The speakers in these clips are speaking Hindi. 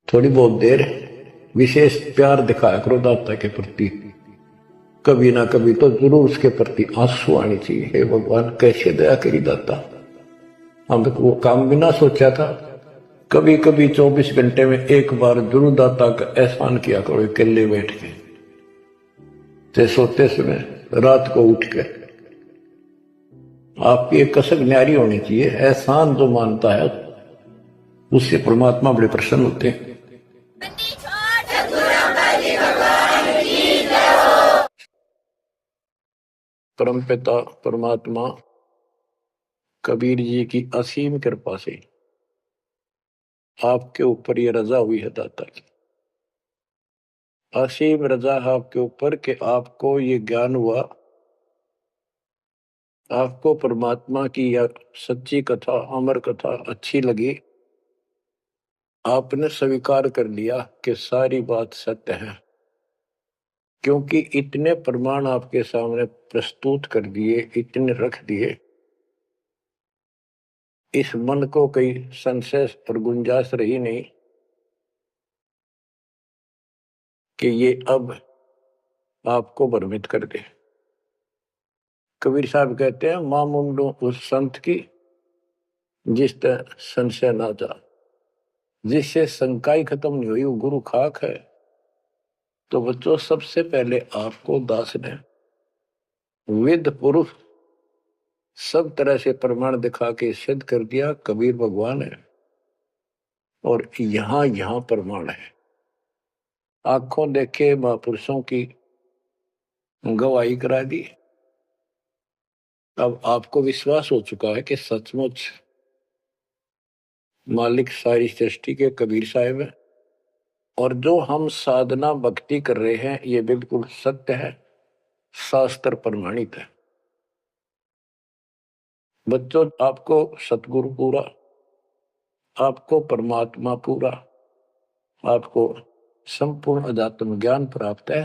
थोड़ी बहुत देर विशेष प्यार दिखाया करो दाता के प्रति। कभी ना कभी तो जरूर उसके प्रति आंसू आनी चाहिए। हे भगवान कैसे दया करी दाता, हम तो वो काम भी ना सोचा था। कभी कभी 24 घंटे में एक बार जरूर दाता का एहसान किया करो अकेले बैठ के, ते सोते समय रात को उठ के। आपकी एक कसक न्यारी होनी चाहिए। एहसान जो मानता है उससे परमात्मा बड़े प्रसन्न होते हैं। परमपिता परमात्मा कबीर जी की असीम कृपा से आपके ऊपर ये रजा हुई है दाता की। असीम रजा है आपके ऊपर कि आपको ये ज्ञान हुआ, आपको परमात्मा की यह सच्ची कथा, अमर कथा अच्छी लगी। आपने स्वीकार कर लिया कि सारी बात सत्य है, क्योंकि इतने प्रमाण आपके सामने प्रस्तुत कर दिए, इतने रख दिए, इस मन को कोई संशय और गुंजाइश रही नहीं कि ये अब आपको भ्रमित कर दे। कबीर साहब कहते हैं, मां मुंडो उस संत की जिस तरह संशय ना जा, जिससे शंकाई खत्म नहीं हुई वो गुरु खाक है। तो बच्चों, सबसे पहले आपको दास ने वेद पुरुष सब तरह से प्रमाण दिखा के सिद्ध कर दिया कबीर भगवान है, और यहां यहां प्रमाण है। आंखों देखे महापुरुषों की गवाही करा दी। अब आपको विश्वास हो चुका है कि सचमुच मालिक सारी सृष्टि के कबीर साहिब है, और जो हम साधना भक्ति कर रहे हैं ये बिल्कुल सत्य है, शास्त्र प्रमाणित है। बच्चों, आपको सतगुरु पूरा, आपको परमात्मा पूरा, आपको संपूर्ण अध्यात्म ज्ञान प्राप्त है,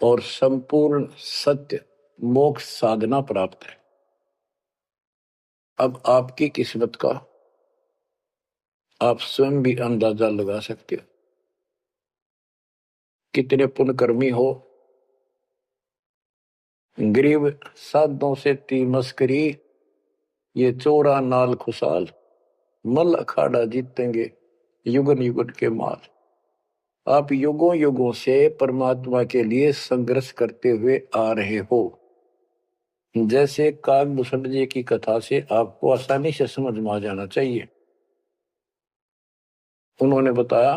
और संपूर्ण सत्य मोक्ष साधना प्राप्त है। अब आपकी किस्मत का आप स्वयं भी अंदाजा लगा सकते हो। कितने पुण्यकर्मी हो, गरीब साधों से ती मस्करी, ये चोरा नाल खुशाल, मल अखाड़ा जीतेंगे युगन युगन के माल। आप युगों युगों से परमात्मा के लिए संघर्ष करते हुए आ रहे हो। जैसे कागभूषण जी की कथा से आपको आसानी से समझ में आ जाना चाहिए। उन्होंने बताया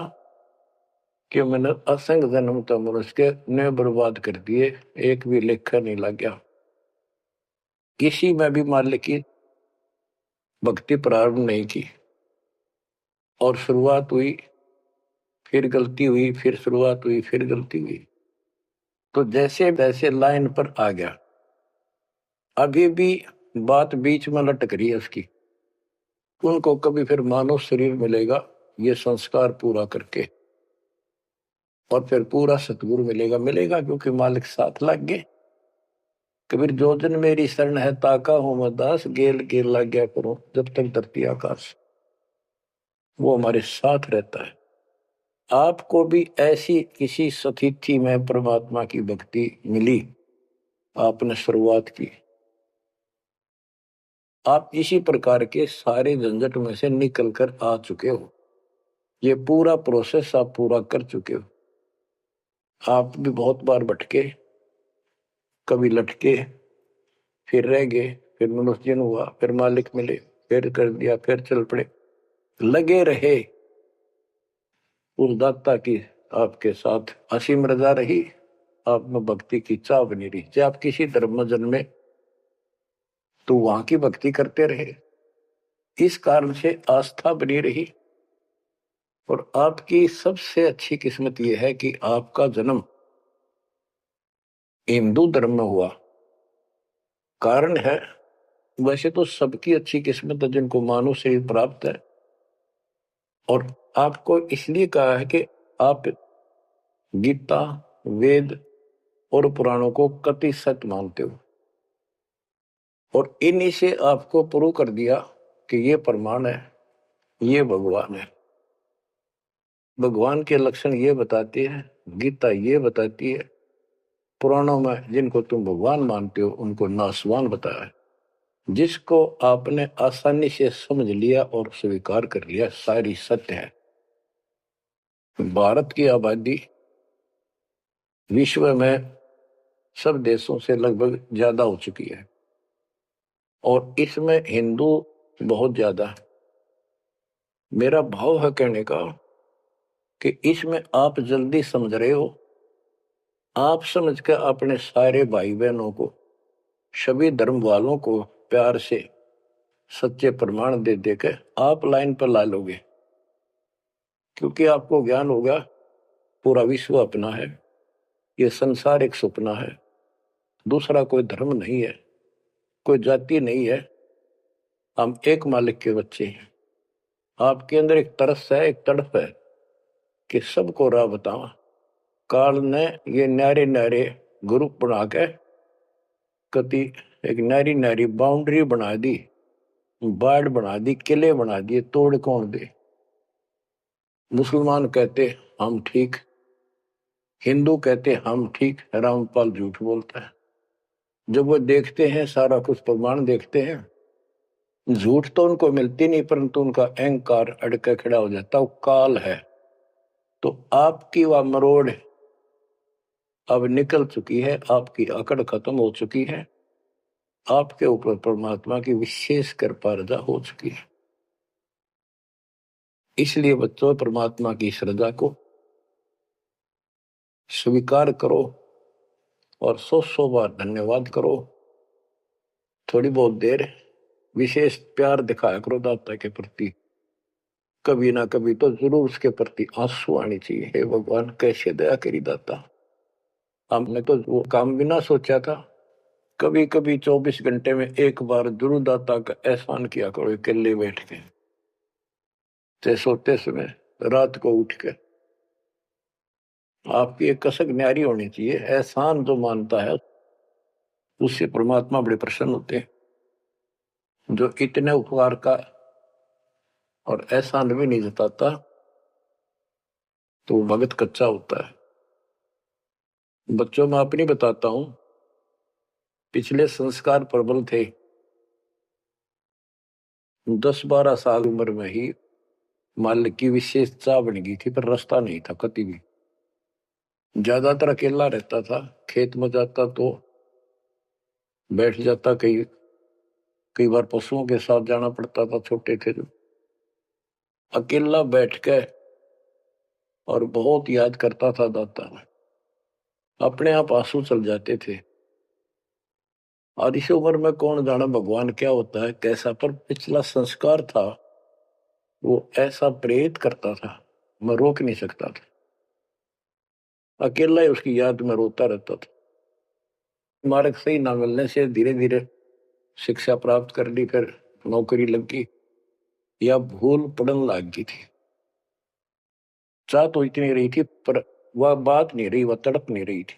कि मैंने असंख्य जन्म तो मनुष्य के ने बर्बाद कर दिए, एक भी लेखा नहीं लग गया। किसी में भी मालिक की भक्ति प्रारंभ नहीं की, और शुरुआत हुई, फिर गलती हुई, फिर शुरुआत हुई, फिर गलती हुई। तो जैसे जैसे लाइन पर आ गया, अभी भी बात बीच में लटक रही है उसकी। उनको कभी फिर मानव शरीर मिलेगा ये संस्कार पूरा करके, और फिर पूरा सतगुरु मिलेगा। मिलेगा क्योंकि मालिक साथ लग गए। कबीर जो जन मेरी शरण है ताका हो मैं दास, गेल गेल लग गया करो जब तक धरती आकाश। वो हमारे साथ रहता है। आपको भी ऐसी किसी स्थिति में परमात्मा की भक्ति मिली, आपने शुरुआत की, आप इसी प्रकार के सारे झंझट में से निकल कर आ चुके हो। ये पूरा प्रोसेस आप पूरा कर चुके हो। आप भी बहुत बार भटके, कभी लटके, फिर रह गए, फिर मनुष्य जन्म हुआ, फिर मालिक मिले, फिर कर दिया, फिर चल पड़े। लगे रहे, उस दाता की आपके साथ असीम रजा रही, आप में भक्ति की चाह बनी रही। चाहे आप किसी धर्म में जन्मे तो वहां की भक्ति करते रहे, इस कारण से आस्था बनी रही। और आपकी सबसे अच्छी किस्मत यह है कि आपका जन्म हिंदू धर्म में हुआ। कारण है, वैसे तो सबकी अच्छी किस्मत है जिनको मानव शरीर प्राप्त है, और आपको इसलिए कहा है कि आप गीता, वेद और पुराणों को कति सत्य मानते हो, और इन्हीं से आपको प्रूव कर दिया कि ये प्रमाण है, ये भगवान है। भगवान के लक्षण ये बताती है, गीता ये बताती है, पुराणों में जिनको तुम भगवान मानते हो उनको नासवान बताया है। जिसको आपने आसानी से समझ लिया और स्वीकार कर लिया, सारी सत्य है। भारत की आबादी विश्व में सब देशों से लगभग ज्यादा हो चुकी है और इसमें हिंदू बहुत ज्यादा है। मेरा भाव है कहने का कि इसमें आप जल्दी समझ रहे हो। आप समझ कर अपने सारे भाई बहनों को, सभी धर्म वालों को प्यार से सच्चे प्रमाण दे देकर आप लाइन पर ला लोगे, क्योंकि आपको ज्ञान होगा पूरा विश्व अपना है, ये संसार एक सपना है, दूसरा कोई धर्म नहीं है, कोई जाति नहीं है, हम एक मालिक के बच्चे हैं। आपके अंदर एक तरस है, एक तड़प है कि सबको राह बतावा। काल ने ये न्यारे न्यारे ग्रुप बना के कति एक नारी नारी बाउंड्री बना दी, बाढ़ बना दी, किले बना दिए, तोड़ कौन दे। मुसलमान कहते हम ठीक, हिंदू कहते हम ठीक, रामपाल झूठ बोलता है। जब वो देखते हैं सारा कुछ प्रमाण देखते हैं, झूठ तो उनको मिलती नहीं, परंतु उनका अहंकार अड़के खड़ा हो जाता, वो काल है। तो आपकी वह मरोड़ अब निकल चुकी है, आपकी अकड़ खत्म हो चुकी है, आपके ऊपर परमात्मा की विशेष कृपा रजा हो चुकी है। इसलिए बच्चों, परमात्मा की श्रद्धा को स्वीकार करो और 100 बार धन्यवाद करो। थोड़ी बहुत देर विशेष प्यार दिखाया करो दाता के प्रति, कभी ना कभी तो जरूर उसके प्रति आंसू आनी चाहिए। हे भगवान, कैसे दया करी दाता, हमने तो वो काम भी ना सोचा था। कभी कभी 24 घंटे में एक बार जरूर दाता का एहसान किया करो, अकेले बैठ के, चाहे सोते समय, रात को उठ के। आपकी एक कसक न्यारी होनी चाहिए। एहसान जो मानता है उससे परमात्मा बड़े प्रसन्न होते हैं। जो इतने उपकार का और एहसान भी नहीं जताता तो वो भगत कच्चा होता है। बच्चों, मैं अपनी बताता हूं, पिछले संस्कार प्रबल थे। 10-12 साल उम्र में ही मालिक की विशेष चाह बन गई थी, पर रास्ता नहीं था कति भी। ज्यादातर अकेला रहता था, खेत में जाता तो बैठ जाता, कई कई बार पशुओं के साथ जाना पड़ता था, छोटे थे जो। अकेला बैठ के और बहुत याद करता था दाता, अपने आप आंसू चल जाते थे। और इस उम्र में कौन जाना भगवान क्या होता है, कैसा, पर पिछला संस्कार था वो ऐसा प्रेरित करता था, मैं रोक नहीं सकता था। अकेला ही उसकी याद में रोता रहता था। मार्ग सही ना मिलने से धीरे धीरे शिक्षा प्राप्त कर ली, फिर नौकरी लग गई, या भूल पड़न लग गई थी। चाह तो इतनी रही थी, पर वह बात नहीं रही, वह तड़प नहीं रही थी।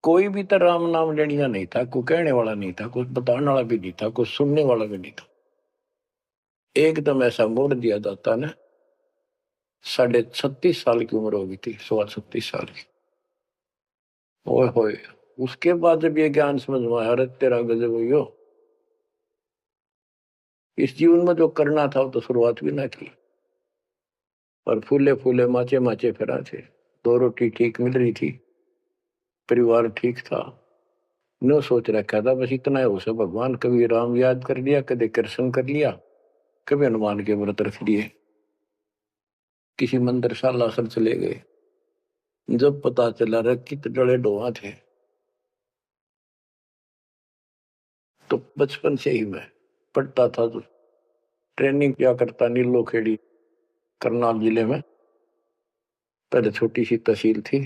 कोई भी तो राम नाम लेनिया नहीं था, कोई कहने वाला नहीं था, कुछ बताने वाला भी नहीं था, कुछ सुनने वाला भी नहीं था। एकदम ऐसा मोड़ दिया दाता ने। 36.5 साल की उम्र हो गई थी, 36.5 साल की। ओए होए, उसके बाद जब ये ज्ञान समझ में आया, अरे तेरा गजब हो, इस जीवन में जो करना था वो तो शुरुआत भी ना की। और फूले फूले माचे माचे फिरा थे, 2 रोटी ठीक मिल रही थी, परिवार ठीक था। नो सोच रखा था बस इतना है उसे, भगवान कभी राम याद कर लिया, कभी कृष्ण कर लिया, कभी हनुमान के व्रत रख लिए, किसी मंदिर सालासर चले गए। जब पता चला रखी तो डले डोहा थे। तो बचपन से ही मैं पढ़ता था, तो ट्रेनिंग क्या करता नीलो खेड़ी, करनाल जिले में। पहले छोटी सी तहसील थी,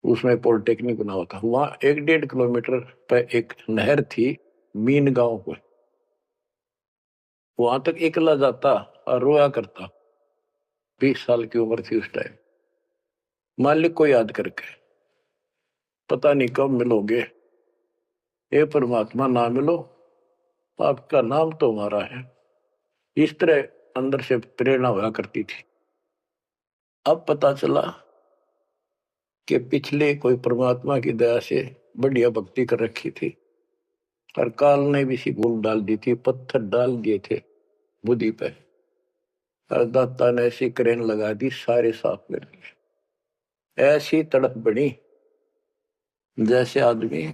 उसमें पॉलिटेक्निक बना हुआ था। वहां 1-1.5 किलोमीटर पर एक नहर थी, मीन गांव को। वहां तक एकला जाता और रोया करता। 20 साल की उम्र थी उस टाइम। मालिक को याद करके, पता नहीं कब मिलोगे, हे परमात्मा ना मिलो, आपका नाम तो हमारा है। इस तरह अंदर से प्रेरणा हुआ करती थी। अब पता चला कि पिछले कोई परमात्मा की दया से बढ़िया भक्ति कर रखी थी और काल ने भी सी भूल डाल दी थी, पत्थर डाल दिए थे बुद्धि पे, और दाता ने ऐसी क्रेन लगा दी, सारे साफ कर दिए। ऐसी तड़प बनी जैसे आदमी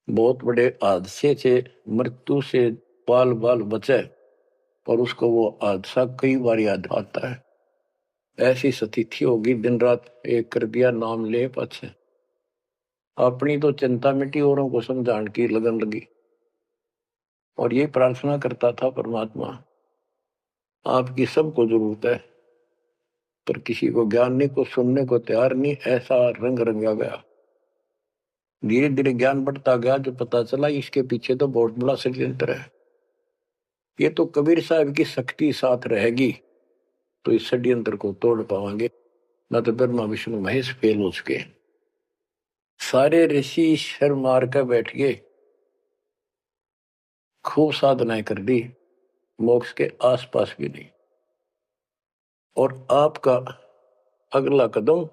बहुत बड़े हादसे से, मृत्यु से बाल बाल बचे और उसको वो हादसा कई बार याद आता है। ऐसी स्थिति होगी, दिन रात एक कर दिया, नाम ले पाछे। अपनी तो चिंता मिटी, औरों को समझाने की लगन लगी। और ये प्रार्थना करता था, परमात्मा आपकी सबको जरूरत है, पर किसी को ज्ञान नहीं, को सुनने को तैयार नहीं। ऐसा रंग रंगा गया, धीरे धीरे ज्ञान बढ़ता गया, जो पता चला इसके पीछे तो बहुत बड़ा षड्यंत्र है। ये तो कबीर साहब की शक्ति साथ रहेगी तो इस षड्यंत्र को तोड़ पाएंगे, न तो ब्रह्मा विष्णु महेश फेल हो चुके। सारे ऋषि शर मार कर बैठ गए, खूब साधनाएं कर दी, मोक्ष के आसपास भी नहीं। और आपका अगला कदम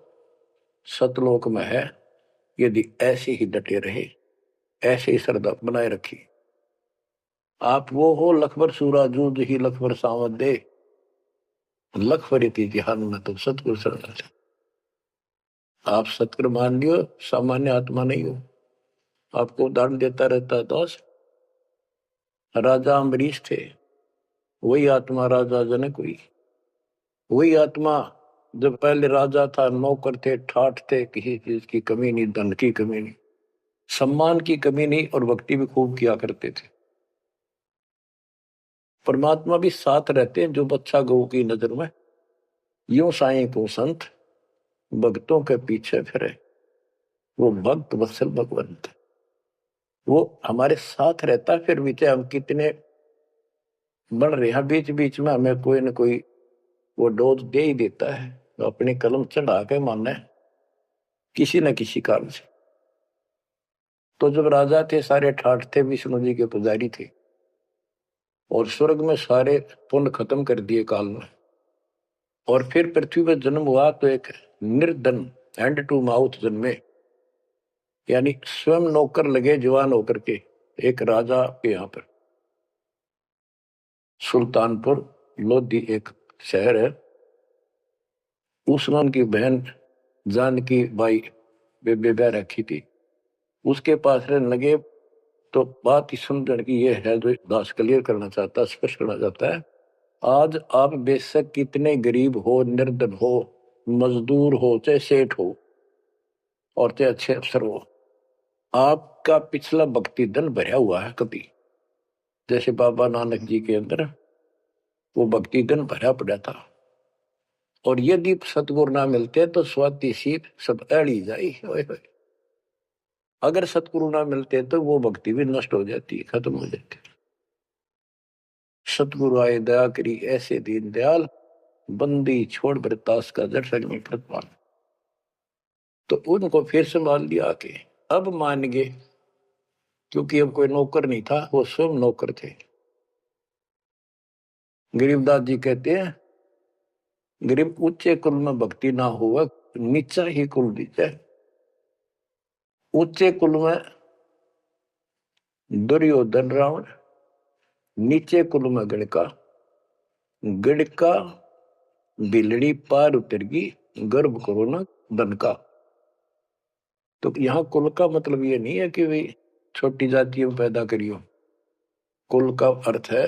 सतलोक में है, यदि ऐसे ही डटे रहे, ऐसे ही श्रद्धा बनाए रखी। आप वो हो लखबर सूरा जूझ ही लखबर सावत दे, लखबर जिहान में तो सतगुरु शरण। आप सतगुरु मान लियो, सामान्य आत्मा नहीं हो। आपको उदाहरण देता रहता है दोस्त, राजा अम्बरीश थे, वही आत्मा राजा जनक हुई। वही आत्मा जब पहले राजा था, नौकर थे, ठाठ थे, किसी चीज की कमी नहीं, धन की कमी नहीं, सम्मान की कमी नहीं, और भक्ति भी खूब किया करते थे। परमात्मा भी साथ रहते हैं जो बच्चा गौ की नजर में। यूं साईं को संत भक्तों के पीछे फिरे, वो भक्त वत्सल भगवंत, वो हमारे साथ रहता। फिर भी चाहे हम कितने बढ़ रहे हैं, बीच बीच में हमें कोई न कोई वो डोज दे ही देता है, तो अपनी कलम चढ़ा के मानना है किसी न किसी कारण से। तो जब राजा थे, सारे ठाठ थे, विष्णु जी के पुजारी थे, और स्वर्ग में सारे पुण्य खत्म कर दिए काल में, और फिर पृथ्वी पर जन्म हुआ तो एक निर्धन हैंड टू माउथ जन्मे, यानी स्वयं नौकर लगे जवान होकर के एक राजा के यहाँ पर। सुल्तानपुर लोधी एक शहर है, उसमें उनकी बहन जानकी बाई बेबे रखी थी, उसके पास रहने लगे। तो बात ही समझने की ये है जो दास क्लियर करना चाहता, स्पष्ट करना चाहता है। आज आप बेशक कितने गरीब हो, निर्धन हो, मजदूर हो, चाहे सेठ हो, और चाहे अच्छे अफसर हो, आपका पिछला भक्ति धन भरा हुआ है कभी। जैसे बाबा नानक जी के अंदर वो भक्ति धन भरा पड़ा था, और यदि सतगुरु ना मिलते तो स्वाति सीप सब अड़ी जाई। अगर सतगुरु ना मिलते तो वो भक्ति भी नष्ट हो जाती, खत्म हो जाती। सतगुरु आए दया करी, ऐसे दीन दयाल, बंदी छोड़ बरतास का दर्शन में प्रतिपाल। तो उनको फिर संभाल लिया के अब मान गए, क्योंकि अब कोई नौकर नहीं था, वो स्वयं नौकर थे। गरीबदास जी कहते हैं, गरीब ऊंचे कुल में भक्ति ना हुआ, नीचा ही कुल दीजिए। ऊंचे कुल में दुर्योधन रावण, नीचे कुल में गणका, गणका बिलड़ी पार उतर गई, गर्भ करो ना धन का। तो यहाँ कुल का मतलब ये नहीं है कि भाई छोटी जातियों पैदा करियो। कुल का अर्थ है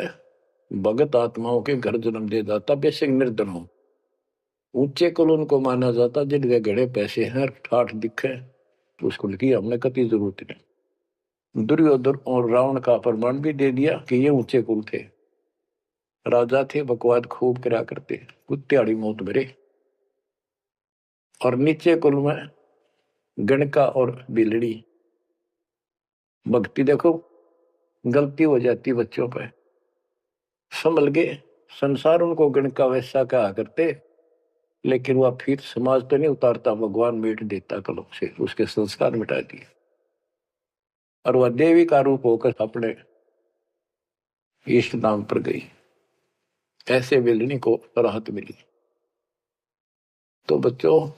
भगत आत्माओं के घर जन्म दे जाता, बेशक निर्धन हो। ऊंचे कुल उनको माना जाता जिनके घड़े पैसे हैं, ठाठ दिखे, तो उस कुल की हमने कति जरूरत नहीं। दुर्योधन और रावण का प्रमाण भी दे दिया कि ये ऊंचे कुल थे, राजा थे, बकवाद खूब करा करते, कुत्तेआड़ी मौत भरे। और नीचे कुल में गणका और बिलड़ी, भक्ति देखो गलती हो जाती बच्चों पे, संभल गए। संसार उनको गणका वैसा कहा करते, लेकिन वह फिर समाज तो नहीं उतारता, भगवान मिट देता कलम से, उसके संस्कार मिटा दिए, और वह देवी का रूप होकर अपने इष्ट नाम पर गई। ऐसे बिलनी को राहत मिली। तो बच्चों,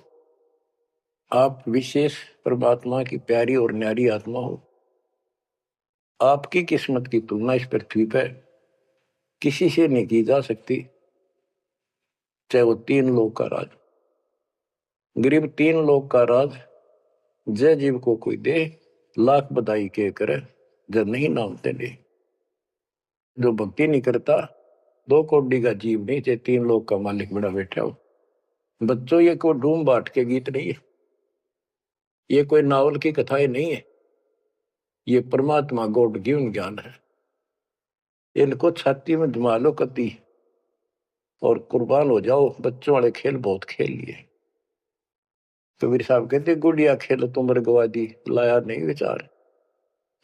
आप विशेष परमात्मा की प्यारी और न्यारी आत्मा हो। आपकी किस्मत की तुलना इस पृथ्वी पर किसी से नहीं की जा सकती, चाहे वो 3 लोक का राज, गरीब 3 लोक का राज जय जीव को कोई दे, लाख बधाई के करे, जब नहीं नामते नहीं। जो भक्ति नहीं करता, 2 कौड़ी का जीव नहीं, चाहे 3 लोक का मालिक बड़ा बैठा हो। बच्चों, ये कोई डूम बाट के गीत नहीं है, ये कोई नावल की कथाएं नहीं है, ये परमात्मा गॉड गिवन ज्ञान है। इनको छाती में जमा लो कति और कुर्बान हो जाओ। बच्चों वाले खेल बहुत खेल लिए। कबीर साहब कहते, गुड़िया खेल तुम गवा दी, लाया नहीं विचार।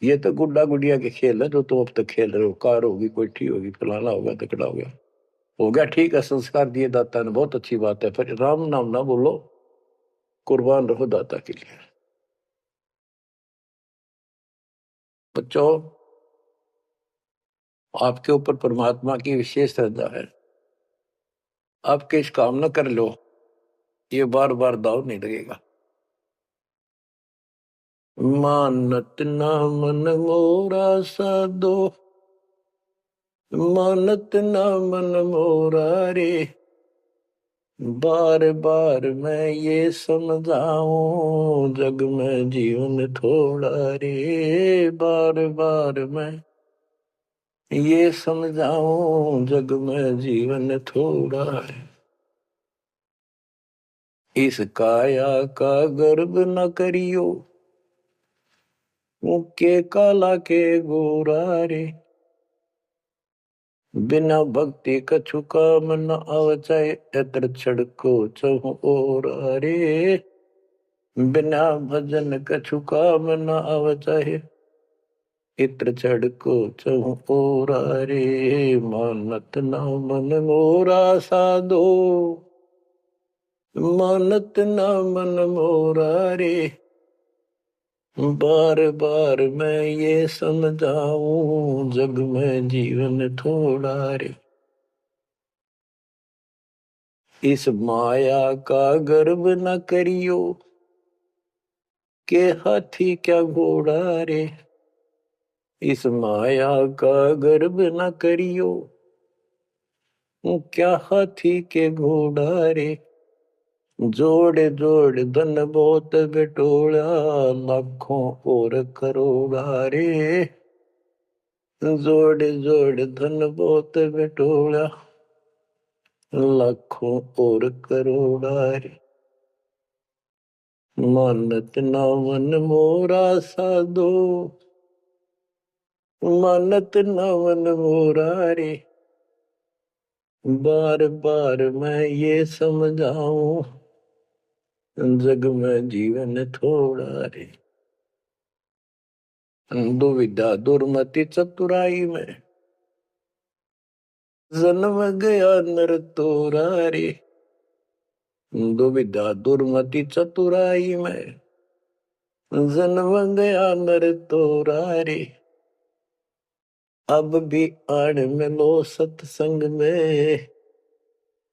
ये तो गुड्डा गुड़िया के खेल है जो तुम अब तक खेल रहे हो। कार होगी, कोठी होगी, फलाना होगा, तकड़ा हो गया ठीक है, संस्कार दिए दाता ने, बहुत अच्छी बात है, पर राम नाम ना बोलो, कुर्बान रहो दाता के लिए। बच्चों, आपके ऊपर परमात्मा की विशेष श्रद्धा है। आपके इस काम न कर लो, ये बार बार दाव नहीं लगेगा। मानत ना मन मोरा साधो, मानत ना मन मोरा रे, बार बार मैं ये समझाऊं, जग में जीवन थोड़ा रे। बार बार मैं ये समझाऊं, जग में जीवन थोड़ा है। इस काया का गर्व न करियो, मुक्के काला के गोरा रे। बिना भक्ति कछु काम न आवचाए, एतर छड़को चहु और रे। बिना भजन कछु काम न आवचाए, इत्र छड़को चहु और रे। मानत ना मन मोरा साधो, मानत ना मन मोरा रे। बार बार मैं ये समझाऊं, जग में जीवन थोड़ा रे। इस माया का गर्व न करियो, के हाथी क्या घोड़ा रे। इस माया का गर्व न करियो, क्या हाथी के घोड़ा रे। जोड़ जोड़ धन बहुत बटोला, लाखों और करोड़ा रे। जोड़ जोड़ धन बहुत बटोला, लाखों और करोड़ा रे। मानत ना मन मोरा साधो, मानत ना मन मोरा रे। बार बार मैं ये समझाऊं, जग में जीवन थोड़ा रे। दुविधा दुर्मति चतुराई में, जन्म गया नर तोरा रे। दुविधा दुर्मति चतुराई में, जन्म गया नर तोरा रे। अब भी आड़ मिलो सत्संग में,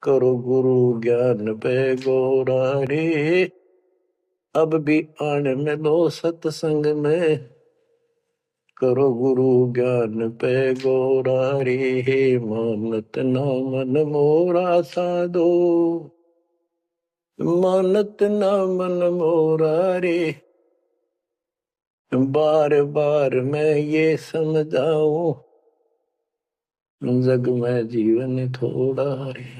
करो गुरु ज्ञान पे गोरा रे। अब भी आड़ मिलो सत्संग में, करो गुरु ज्ञान पे गोरा रे। मानत ना मन मोरा साधो, मानत ना मन मोरा रे। बार बार मैं ये समझाऊं, जग में जीवन थोड़ा रे।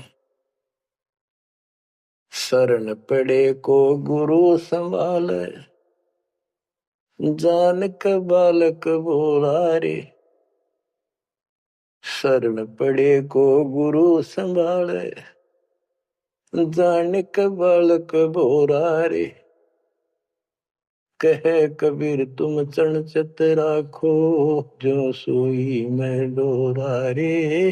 शरण पड़े को गुरु संभाले, जान का बालक बोला रे। शरण पड़े को गुरु संभाले, जान का बालक बोला रे। कहे कबीर तुम चरण चित राखो, जो सोई मैं डोरा रे।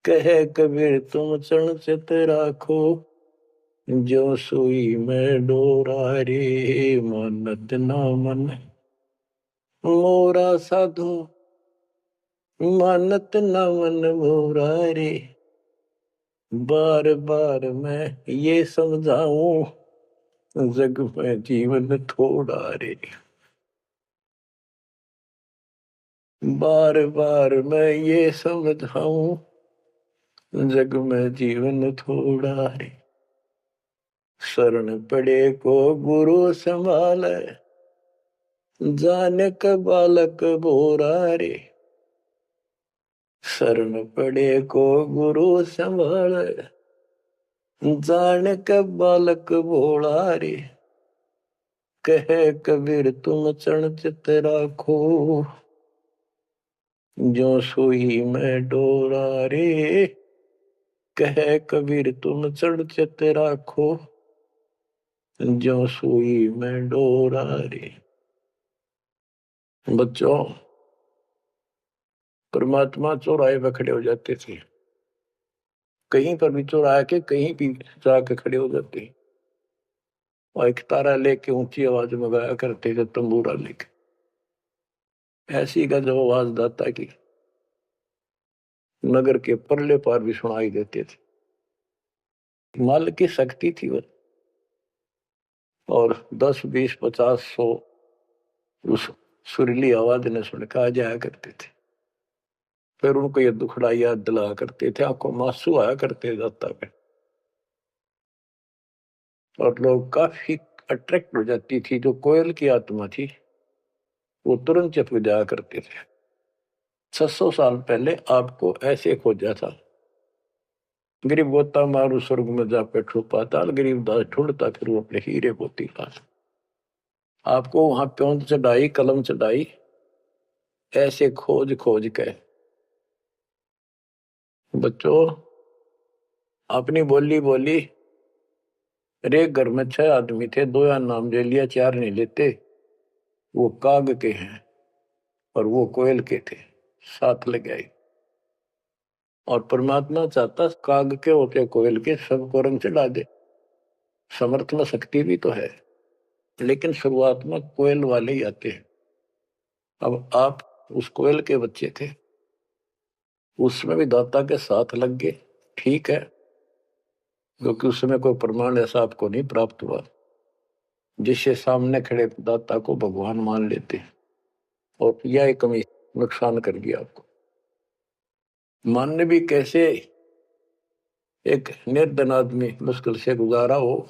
कहे कबीर तुम चरण चित राखो, जो सोई मैं डोरा रे। मानत ना मन मोरा साधो, मानत ना मन मोरा रे। बार बार मैं ये समझाऊं, जग में जीवन थोड़ा रे। बार बार मैं ये समझाऊं, जग में जीवन थोड़ा रे। शरण पड़े को गुरु संभाले, जाने का बालक बोरा रे। शरण पड़े को गुरु संभाले, जाने का बालक भोला रे। कहे कबीर तुम चरण चित राखो, जो सोई में डोरा रे। कहे कबीर तुम चरण चित राखो, जो सोई में डोरा रे। बच्चों, परमात्मा चौराहे पे खड़े हो जाते थे, कहीं पर भी चौराहे के कहीं भी जाके खड़े हो जाते, और एक तारा लेके ऊंची आवाज में गाया करते थे, तंबूरा लेके। ऐसी गजब आवाज दाता की नगर के परले पार भी सुनाई देते थे। माल की शक्ति थी वो, और 10 20 50 100 उस सुरीली आवाज ने सुन के आ जाया करते थे। फिर उनको ये दुखड़ा याद दिलाया करते थे, आंखों में आंसू आया करते दाता पे, और लोग काफी अट्रैक्ट हो जाती थी। जो कोयल की आत्मा थी वो तुरंत चप जाया करते थे। 600 साल पहले आपको ऐसे खोजा था, गरीब गोता मारू स्वर्ग में जा बैठो पाताल, गरीब दास ढूंढता फिर वो अपने हीरे मोती पास। आपको वहां प्योंद चढ़ाई, कलम चढ़ाई, ऐसे खोज खोज के। बच्चों, अपनी बोली बोली। एक घर में 6 आदमी थे, 2 या नाम ले लिया, 4 नहीं लेते। वो काग के हैं और वो कोयल के थे, साथ लग आई। और परमात्मा चाहता काग के होके कोयल के सबको रंग चढ़ा दे। समर्थ में शक्ति भी तो है, लेकिन शुरुआत में कोयल वाले ही आते हैं। अब आप उस कोयल के बच्चे थे, उसमें भी दाता के साथ लग गए, ठीक है, क्योंकि उसमें कोई प्रमाण ऐसा आपको नहीं प्राप्त हुआ जिससे सामने खड़े दाता को भगवान मान लेते, और यह कमी नुकसान कर गया आपको। मानने भी कैसे? एक निर्धन आदमी मुश्किल से गुजारा हो,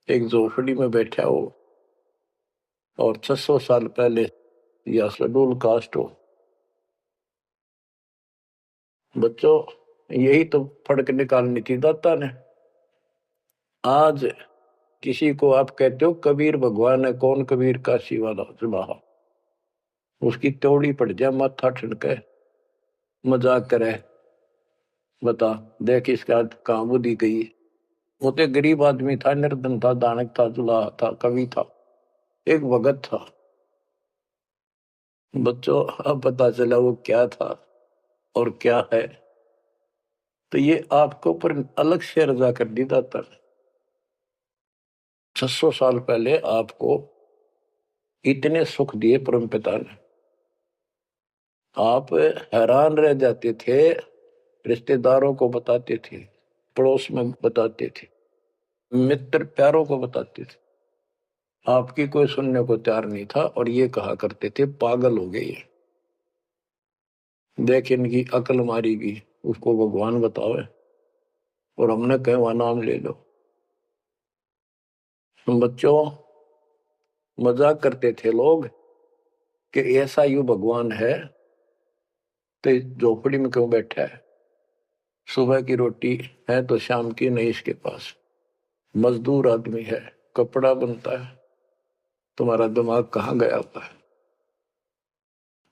एक झोपड़ी में बैठा हो, और 600 साल पहले या शेड्यूल कास्ट हो। बच्चों, यही तो फर्क निकालनी थी दाता ने। आज किसी को आप कहते हो कबीर भगवान है, कौन कबीर? काशी वाला जुबाहा, उसकी त्योड़ी पड़ जाए, माथा ठनके, मजाक करे, बता देख इसका कहां बुद्धि गई। वो तो गरीब आदमी था, निर्धन था, दानक था, जुलाहा था, कवि था, एक भगत था। बच्चों, अब पता चला वो क्या था और क्या है। तो ये आपको पर अलग से रजा कर दी दाता ने। 600 साल पहले आपको इतने सुख दिए परमपिता ने, आप हैरान रह जाते थे। रिश्तेदारों को बताते थे, पड़ोस में बताते थे, मित्र प्यारों को बताते थे, आपकी कोई सुनने को तैयार नहीं था, और ये कहा करते थे पागल हो गई है, देख इनकी अकल मारी गई, उसको भगवान बताओ, और हमने कहे वह नाम ले लो। बच्चों, मजाक करते थे लोग कि ऐसा यू भगवान है तो झोपड़ी में क्यों बैठा है? सुबह की रोटी है तो शाम की नहीं इसके पास, मजदूर आदमी है, कपड़ा बनता है, तुम्हारा दिमाग कहाँ गया होता है?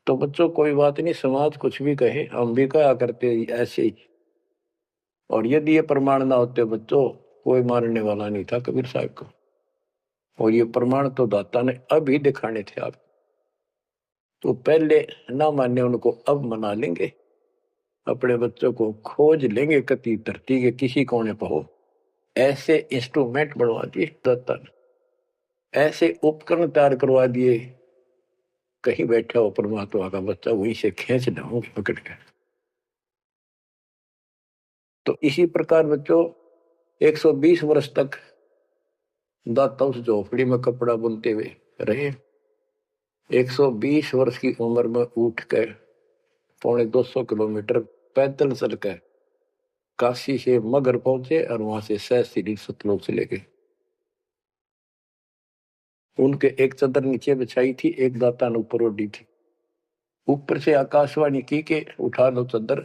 तो बच्चों, कोई बात नहीं, समाज कुछ भी कहे, हम भी कहा करते ऐसे ही। और यदि ये प्रमाण ना होते बच्चों, कोई मारने वाला नहीं था कबीर साहब को। और ये प्रमाण तो दाता ने अभी दिखाने थे आपको। तो पहले ना माने उनको, अब मना लेंगे, अपने बच्चों को खोज लेंगे कति धरती के किसी कोने पर हो। ऐसे इंस्ट्रूमेंट बनवा दिए दाता ने, ऐसे उपकरण तैयार करवा दिए, कहीं बैठा हो परमात्मा का बच्चा वहीं से खींच लाऊंगे पकड़ कर। तो इसी प्रकार बच्चों 120 वर्ष तक दाता उस झोपड़ी में कपड़ा बुनते हुए रहे। 120 वर्ष की उम्र में उठ कर 250 किलोमीटर पैदल चलकर काशी से मगर पहुंचे और वहां से सहस्त्री सतलोक से लेके उनके एक चादर नीचे बिछाई थी, एक दाता ने ऊपर ओढ़ी थी। ऊपर से आकाशवाणी की के उठा लो चादर,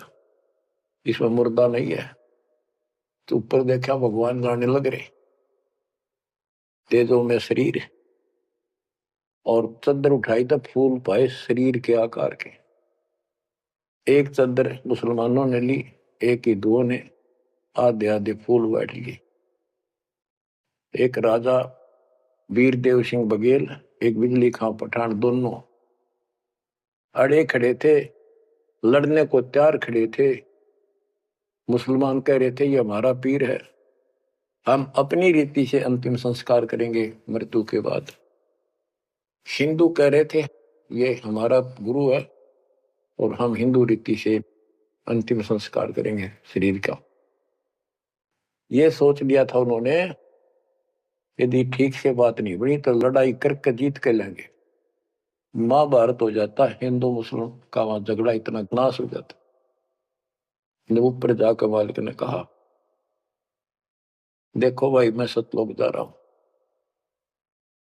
इसमें मुर्दा नहीं है। तो ऊपर देखा भगवान गाने लग रहे, तेजो में शरीर, और चादर उठाई तो फूल पाए शरीर के आकार के। एक चादर मुसलमानों ने ली, एक हिंदुओं ने आधे आधे फूल बांट लिए। एक राजा वीरदेव सिंह बघेल, एक बिजली खां पठान, दोनों अड़े खड़े थे, लड़ने को तैयार खड़े थे। मुसलमान कह रहे थे ये हमारा पीर है, हम अपनी रीति से अंतिम संस्कार करेंगे मृत्यु के बाद। हिंदू कह रहे थे ये हमारा गुरु है और हम हिंदू रीति से अंतिम संस्कार करेंगे शरीर का। ये सोच लिया था उन्होंने, यदि ठीक से बात नहीं बनी तो लड़ाई करके जीत के लेंगे। महाभारत हो जाता, हिंदू मुस्लिम का वहां झगड़ा इतना नाश हो जाता। जब ऊपर जाकर मालिक ने कहा देखो भाई मैं सतलोक जा रहा हूं,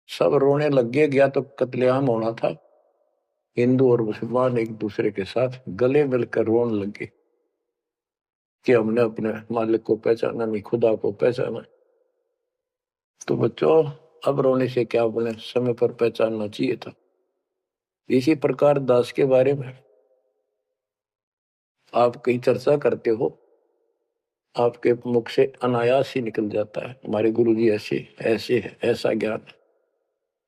सब रोने लग गया तो कत्लेआम होना था। हिंदू और मुसलमान एक दूसरे के साथ गले मिलकर रोने लगे कि हमने अपने मालिक को पहचाना नहीं, खुदा को पहचाना। तो बच्चों अब रोने से क्या बोले, समय पर पहचानना चाहिए था। इसी प्रकार दास के बारे में आप कहीं चर्चा करते हो, आपके मुख से अनायास ही निकल जाता है हमारे गुरु जी ऐसे ऐसे है, ऐसा ज्ञान,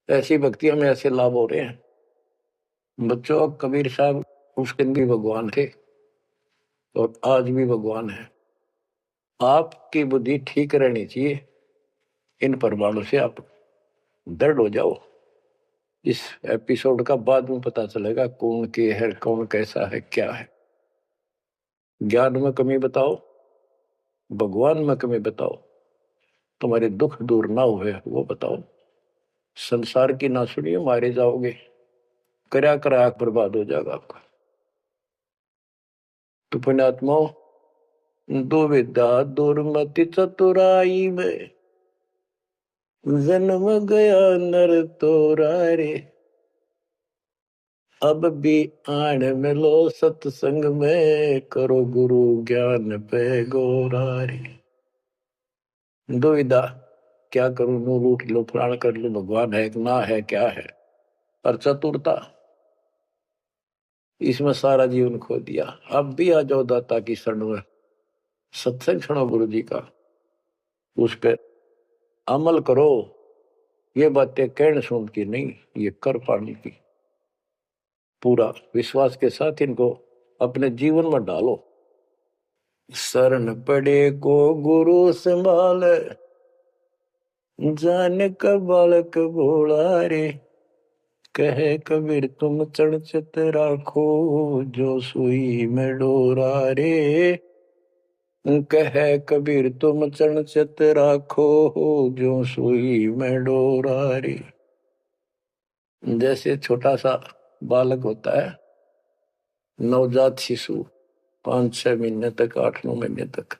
ऐसी भक्ति हमें ऐसे लाभ हो रहे हैं। बच्चों कबीर साहब उस दिन भी भगवान थे और आज भी भगवान है। आपकी बुद्धि ठीक रहनी चाहिए, इन प्रमाणों से आप दृढ़ हो जाओ। इस एपिसोड का बाद में पता चलेगा कौन के है, कौन कैसा है, क्या है। ज्ञान में कमी बताओ, भगवान में कमी बताओ, तुम्हारे दुख दूर ना हुए वो बताओ। संसार की ना सुनिए, मारे जाओगे, करया करा बर्बाद हो जाएगा आपका। तो पुण्यात्माओं, दुविधा दुर्मति चतुराई में जन्म गया नर तोरा रे, अब भी आण मिलो सत्संग में, करो गुरु ज्ञान पे गोरा रे। दुविधा, क्या करूं, नो रूठ लो, प्राण कर लो, भगवान है ना है, क्या है। और चतुरता, इसमें सारा जीवन खो दिया। अब भी आ जाओ दाता की शरण में, सत्संग सुनो गुरु जी का, उस पर अमल करो। ये बातें कहने सुन की नहीं, ये कर पाने की। पूरा विश्वास के साथ इनको अपने जीवन में डालो। शरण पड़े को गुरु संभाल, जान का बालक भोला रे, कहे कबीर तुम चढ़ राखो, जो सुई में डोरा रे। कहे कबीर तुम चढ़ राखो, जो सुई में डोरा रे। जैसे छोटा सा बालक होता है, नवजात शिशु, 5-6 महीने तक, 8-9 महीने तक,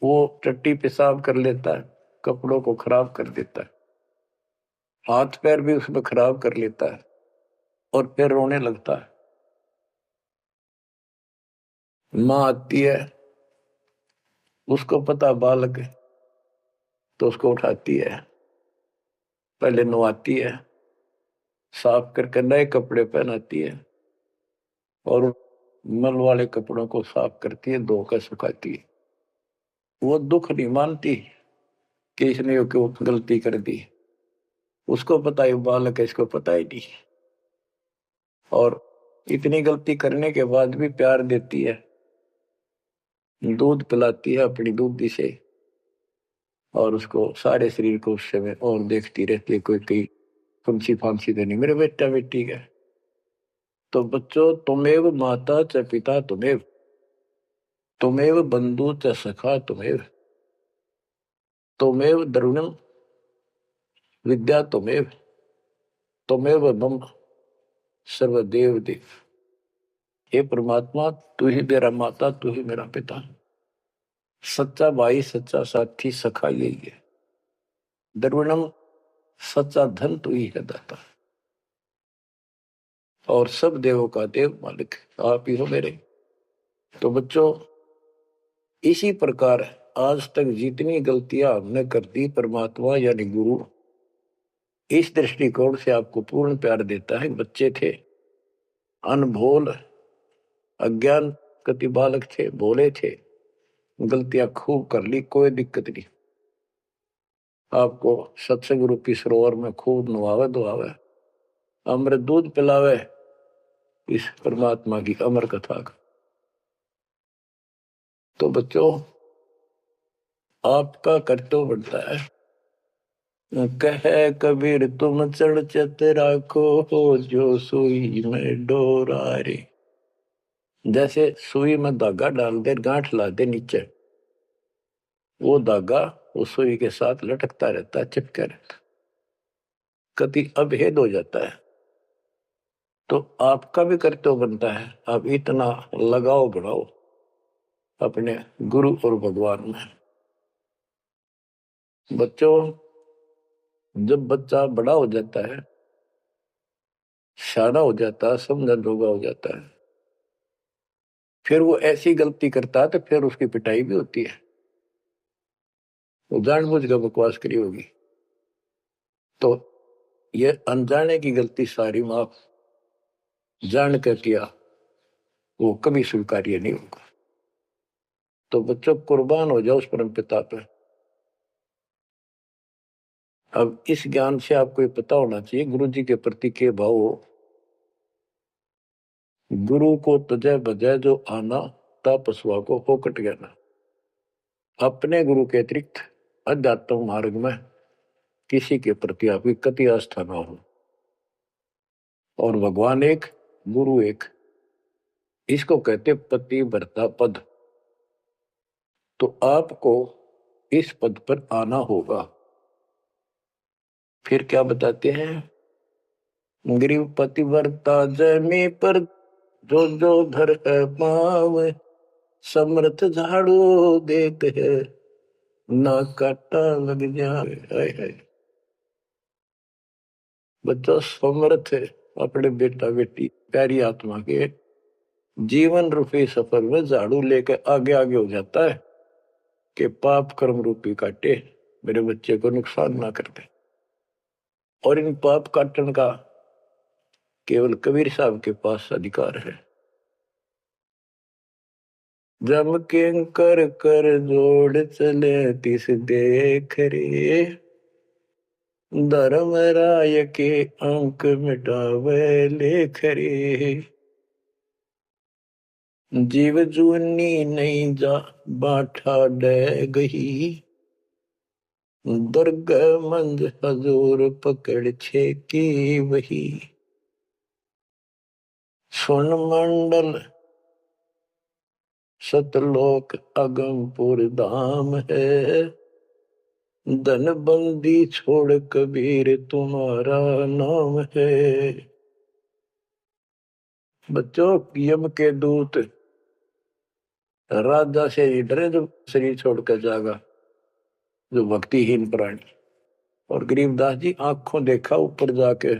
वो टट्टी पेशाब कर लेता है, कपड़ों को खराब कर देता है, हाथ पैर भी उसमें खराब कर लेता है और फिर रोने लगता है। माँ आती है, उसको पता बालक है, तो उसको उठाती है, पहले नवाती है, साफ करके नए कपड़े पहनाती है और मल वाले कपड़ों को साफ करती है, धोकर सुखाती है। वो दुख नहीं मानती कि इसने क्यों गलती कर दी, उसको पता है बालक है, इसको पता ही नहीं। और इतनी गलती करने के बाद भी प्यार देती है, दूध पिलाती है अपनी दूधी से, और उसको सारे शरीर को उस समय और देखती रहती है, कोई कहीं फंसी फांसी तो नहीं मेरे बेटा बेटी का। तो बच्चों, तुमेव माता च पिता तुमेव, तुमेव बंधु च सखा तुमेव, तुमेव द्रविणम विद्या तुमेव, तुमेव मम सर्वदेव देव। हे परमात्मा, तू ही मेरा माता, तू ही मेरा पिता, सच्चा भाई, सच्चा साथी, सखा यही है। द्रविणम, सच्चा धन तू ही है दाता, और सब देवों का देव मालिक आप ही हो मेरे। तो बच्चों, इसी प्रकार आज तक जितनी गलतियां हमने कर दी, परमात्मा यानी गुरु इस दृष्टिकोण से आपको पूर्ण प्यार देता है। बच्चे थे, अनभोल, अज्ञान कति बालक थे, भोले थे, गलतियां खूब कर ली, कोई दिक्कत नहीं। आपको सत्संग रूपी सरोवर में खूब नवावे धोआवे, अमृत दूध पिलावे इस परमात्मा की अमर कथा का। तो बच्चों, आपका कर्तव्य बनता है, कहे कबीर तुम चढ़ चत राखो, जो सुई में डोरा रे। जैसे सुई में धागा डाल दे, गांठ ला दे नीचे, वो धागा उस सुई के साथ लटकता रहता है, चिपका रहता, कभी अभेद हो जाता है। तो आपका भी कर्तव्य बनता है, आप इतना लगाव बढ़ाओ अपने गुरु और भगवान में। बच्चों, जब बच्चा बड़ा हो जाता है, शाना हो जाता है, समझन जोगा हो जाता है, फिर वो ऐसी गलती करता है तो फिर उसकी पिटाई भी होती है। वो जानबूझ कर बकवास करी होगी, तो ये अनजाने की गलती सारी माफ जान कर किया, वो कभी स्वीकार्य नहीं होगा। तो बच्चों, कुर्बान हो जाओ उस परम पिता पे। अब इस ज्ञान से आपको ये पता होना चाहिए गुरु जी के प्रति के भाव हो। गुरु को तजय बजय जो आना, तापसवा को फोकट गया। अपने गुरु के अतिरिक्त अध्यात्म मार्ग में किसी के प्रति आपकी कति आस्था ना हो। और भगवान एक, गुरु एक, इसको कहते पति भरता पद। तो आपको इस पद पर आना होगा। फिर क्या बताते हैं, गरीब पतिव्रता जमी पर, जो जो धर है पाव, समर्थ झाड़ू देत है, ना काटा लग जाए। बच्चा समर्थ है अपने बेटा बेटी प्यारी आत्मा के जीवन रूपी सफर में झाड़ू लेकर आगे आगे हो जाता है कि पाप कर्म रूपी काटे मेरे बच्चे को नुकसान ना कर दे। और इन पाप काटन का केवल कबीर साहब के पास अधिकार है। जम के कर कर जोड़ चले तिस देख रे, धर्म राय के अंक मिटावे लेख रे। जीव जूनी नहीं जा बाठा डे गही, दुर्ग मंद हजूर पकड़ छे की वही। सुन मंडल सतलोक अगमपुर धाम है, धन बंदी छोड़ कबीर तुम्हारा नाम है। बच्चों, यम के दूत राजा से ही डरे जो शरीर छोड़कर जागा, जो भक्तिहीन प्राणी। और गरीबदास जी आंखों देखा ऊपर जाके,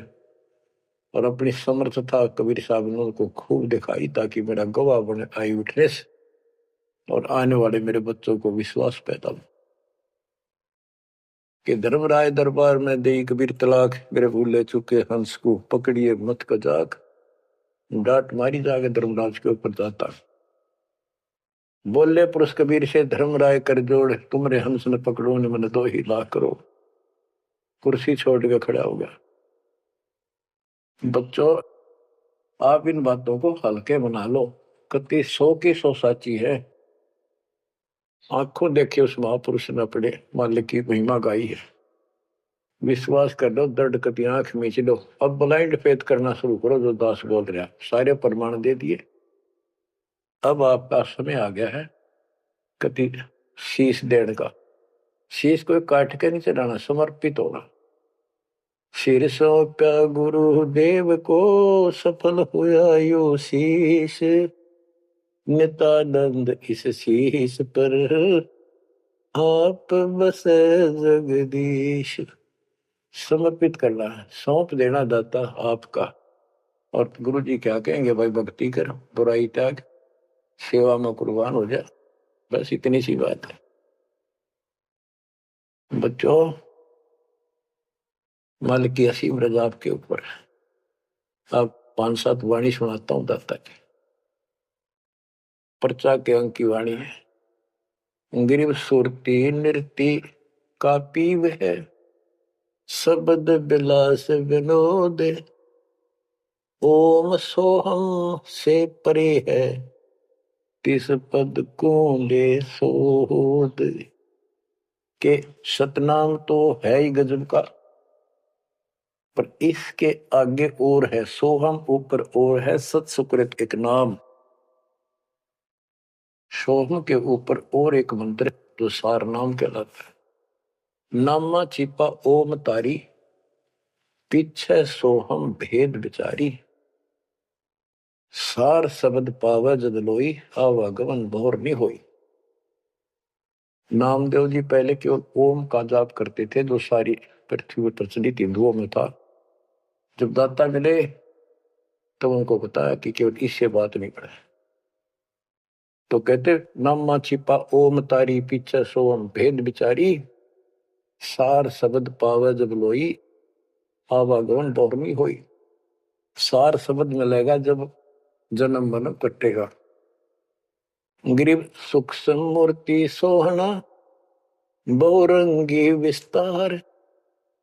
और अपनी समर्थता कबीर साहब ने उनको खूब दिखाई, ताकि मेरा गवाह बने आई विटनेस, और आने वाले मेरे बच्चों को विश्वास पैदा हो कि धर्मराय दरबार में दे कबीर तलाक, मेरे भूले चुके हंस को पकड़िए मत कजाक। डांट मारी जाके धर्मराज के ऊपर जाता, बोले पुरुष कबीर से धर्मराय कर जोड़, तुमरे हंस न पकड़ो ने मन 2 ही लाख करो। कुर्सी छोड़ के खड़ा हो गया। बच्चों, आप इन बातों को हल्के बना लो, कति 100 की 100 साची है। आंखों देखे उस महापुरुष ने अपने मालिक की महिमा गाई है। विश्वास कर लो, दर्द कति आंख मीच लो। अब ब्लाइंड फेथ करना शुरू करो, जो दास बोल रहा, सारे प्रमाण दे दिए। अब आपका समय आ गया है कति शीश देने का, शीश कोई काट के नहीं चढ़ाना, समर्पित होना। सिर सौंप्या गुरुदेव को, सफल हुआ यो शीश, नित्यानंद इस शीश पर आप बसे जगदीश। समर्पित करना है, सौंप देना दाता आपका। और गुरु जी क्या कहेंगे, भाई भक्ति कर, बुराई त्याग, सेवा में कुर्बान हो जा। बस इतनी सी बात है बच्चों। मालिक की असीम रजा आपके ऊपर। आप 5-7 वाणी सुनाता हूं दाता की। पर्चा के अंक की वाणी है। गिरिव सुरती नृति का पीव है, शब्द बिलास विनोद, ओम सोहम से परे है, तिस पद कूंडे सोद। के सतनाम तो है ही गजब का, पर इसके आगे और है सोहम, ऊपर और है सत सुकृत एक नाम। सोहम के ऊपर और एक मंत्र जो सार नाम कहलाता है। नामा छिपा ओम तारी, पीछे सोहम भेद विचारी, सार शब्द पावे जद लोई, आवागमन भोर नहीं होई। नामदेव जी पहले केवल ओम का जाप करते थे, जो सारी पृथ्वी पर प्रचलित हिंदुओं में था। जब दाता मिले तो उनको बताया कि केवल इससे बात नहीं पड़े, तो कहते नामा छिपा ओम तारी, पीछे सोम भेद विचारी, सार शब्द पावे जब लोई, आवागमन बहुरमी होई। सार शब्द मिलेगा जब जन्म मन कटेगा। गिरिव सूक्ष्म मूर्ति सोहना, बहुरंगी विस्तार,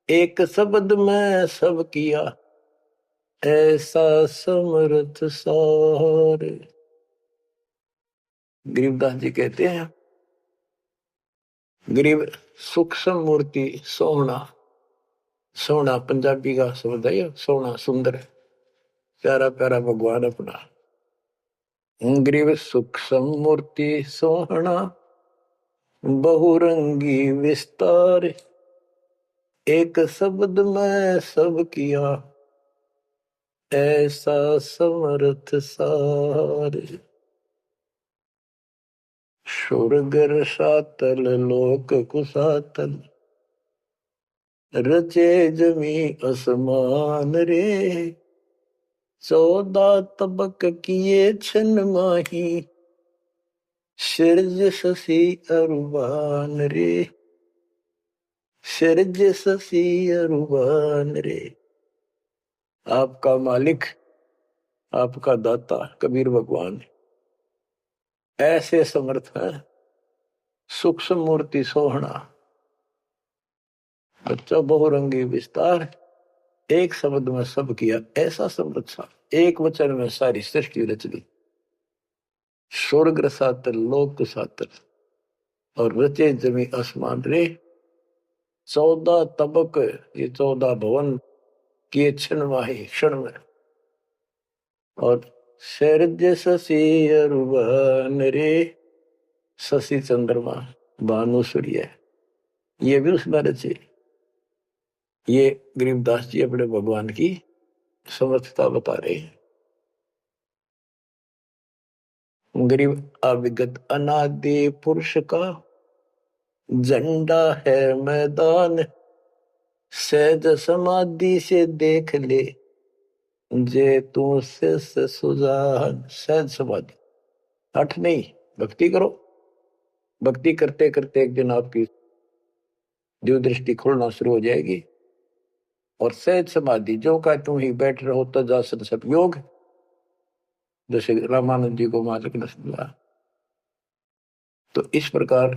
एक शब्द में सब किया, ऐसा समर्थ सार। गरीबदास जी कहते हैं, गरीब सूक्ष्म मूर्ति सोहना, सोना पंजाबी का शब्द है, सोना सुंदर, प्यारा प्यारा भगवान अपना। गरीब सूक्ष्म मूर्ति सोहना, बहुरंगी विस्तार, एक शब्द में सब किया, ऐसा समर्थ सार। स्वर्ग सातल लोक कुसातल, रचे जमी असमान रे, 14 तबक किए छन माही, सिरज शशि अरुबान रे, सिरज शशि अरुबान रे। आपका मालिक, आपका दाता कबीर भगवान ऐसे समर्थ है। सूक्ष्म मूर्ति सोहना, बच्चा बहुरंगी विस्तार, एक शब्द में सब किया, ऐसा समर्थ सा, एक वचन में सारी सृष्टि रच दी। स्वर्ग सातल लोक सातल, और रचे जमी आसमान रे, 14 तबक, ये 14 भवन किए क्षण माही, क्षण में। और शरज शशि अरुबन रे, शशि चंद्रमा भानु सूर्य, ये भी उसमें रचे। ये गरीबदास जी अपने भगवान की समर्थता बता रहे हैं। गरीब अविगत अनादि पुरुष का झंडा है मैदान, सहज समाधि से देख ले, जे तू से सुजान। सहज समाधि, हठ नहीं, भक्ति करो। भक्ति करते करते एक दिन आपकी दिव्य दृष्टि खुलना शुरू हो जाएगी। और सहज समाधि जो का तुम ही बैठ रहो तजासन सब योग, जैसे रामानंद जी को मालिक ने समझा। तो इस प्रकार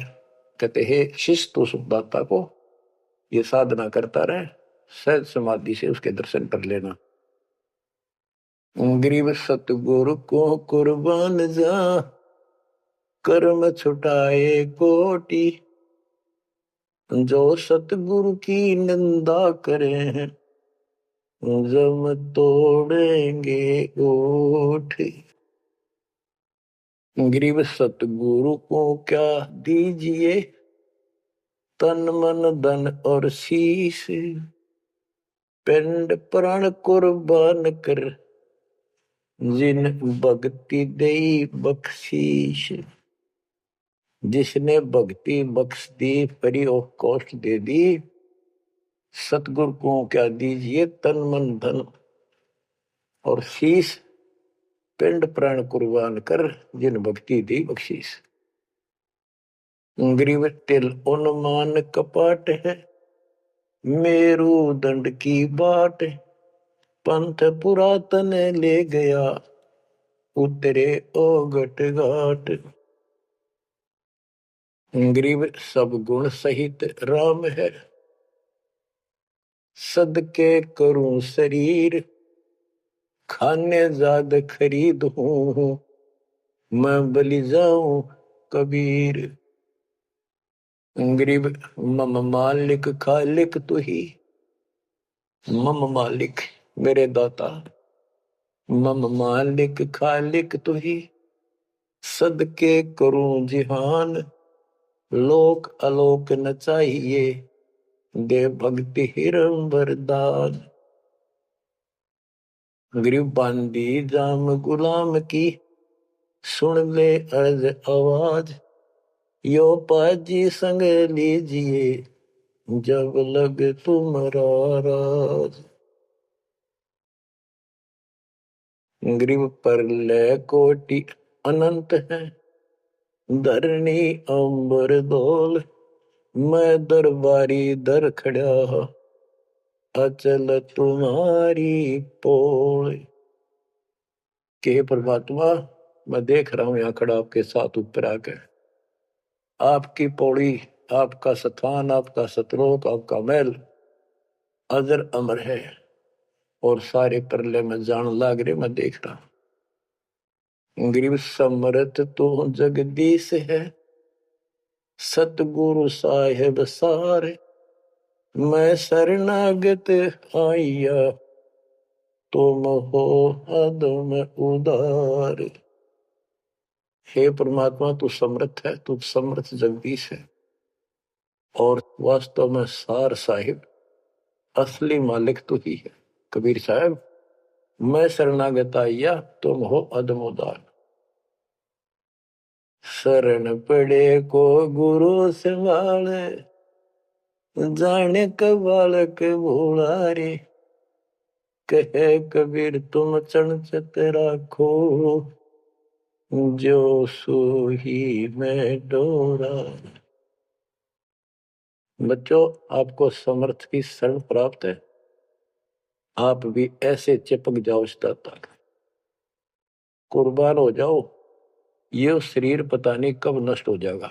कहते हैं शिष्य तो सुखदाता को ये साधना करता रहे, सहज समाधि से उसके दर्शन कर लेना। गरीब सतगुरु को कुर्बान जा, कर्म छुटाए कोटि, जो सतगुरु की निंदा करे हैं, जम तोड़ेंगे ओठ। गरीब सतगुरु को क्या दीजिए, तन मन धन और शीश, पिंड प्राण कुर्बान कर, जिन भक्ति दई बख्शीश। जिसने भक्ति बख्श दी, फ्री ऑफ कॉस्ट दे दी, सतगुरु को क्या दीजिए, तन मन धन और शीश, पिंड प्राण कुर्बान कर, जिन भक्ति दी बख्शीश। गरीब तिल उन्मान कपाट है, मेरू दंड की बाट, पंथ पुरातन ले गया, उतरे ओगट घाट। गरीब सब गुण सहित राम है, सदके करूं शरीर, खाने जाद खरीद हूं, मैं बलि जाऊं कबीर। गरीब मम मालिक खालिक तू ही, मम मालिक मेरे दाता, मम मालिक खालिक तू ही, सदके करूं जिहान, लोक अलोक न चाहिए, दे भक्ति हिरम वरदान। गरीब बांदी जाम गुलाम की, सुन ले अर्ज आवाज, यो पाजी संग लीजिए, जब लग तुम्हारा राज। गरीब पर ले कोटि अनंत है, धरणी अंबर दोल, मैं दरबारी दर खड़ा, अचल तुम्हारी पोल। के परमात्मा, मैं देख रहा हूं यहां खड़ा आपके साथ ऊपर आकर, आपकी पौड़ी, आपका स्थान, आपका सतलोक, आपका महल अजर अमर है, और सारे परले में जान लाग रहे, मैं देख रहा हूं। गरीब समरथ तो जगदीश है, सतगुरु साहेब सारे, मैं शरणागत आइया, तुम हो अदम उदार। हे परमात्मा, तू समर्थ है, तू समर्थ जगदीश है, और वास्तव में सार साहिब असली मालिक तू ही है। कबीर साहब, मैं शरणागत आइया, तुम हो अदम उदार। शरण पड़े को गुरु संभाले, जाने का बालक भोला रे, कहे कबीर तुम चढ़ राखो, जो सोही में डोरा। बच्चों, आपको समर्थ की शरण प्राप्त है, आप भी ऐसे चिपक जाओ इस दाता, कुर्बान हो जाओ। ये शरीर पता नहीं कब नष्ट हो जाएगा,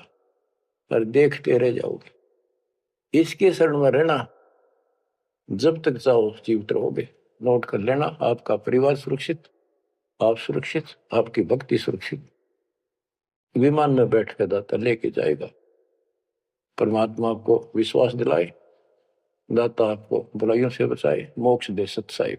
पर देखते रह जाओगे। इसके शरण में रहना, जब तक चाहो जीवित रहोगे। नोट कर लेना, आपका परिवार सुरक्षित, आप सुरक्षित, आपकी भक्ति सुरक्षित। विमान में बैठ कर दाता लेके जाएगा। परमात्मा आपको विश्वास दिलाए, दाता आपको बुराइयों से बचाए, मोक्ष दे सत साहिब।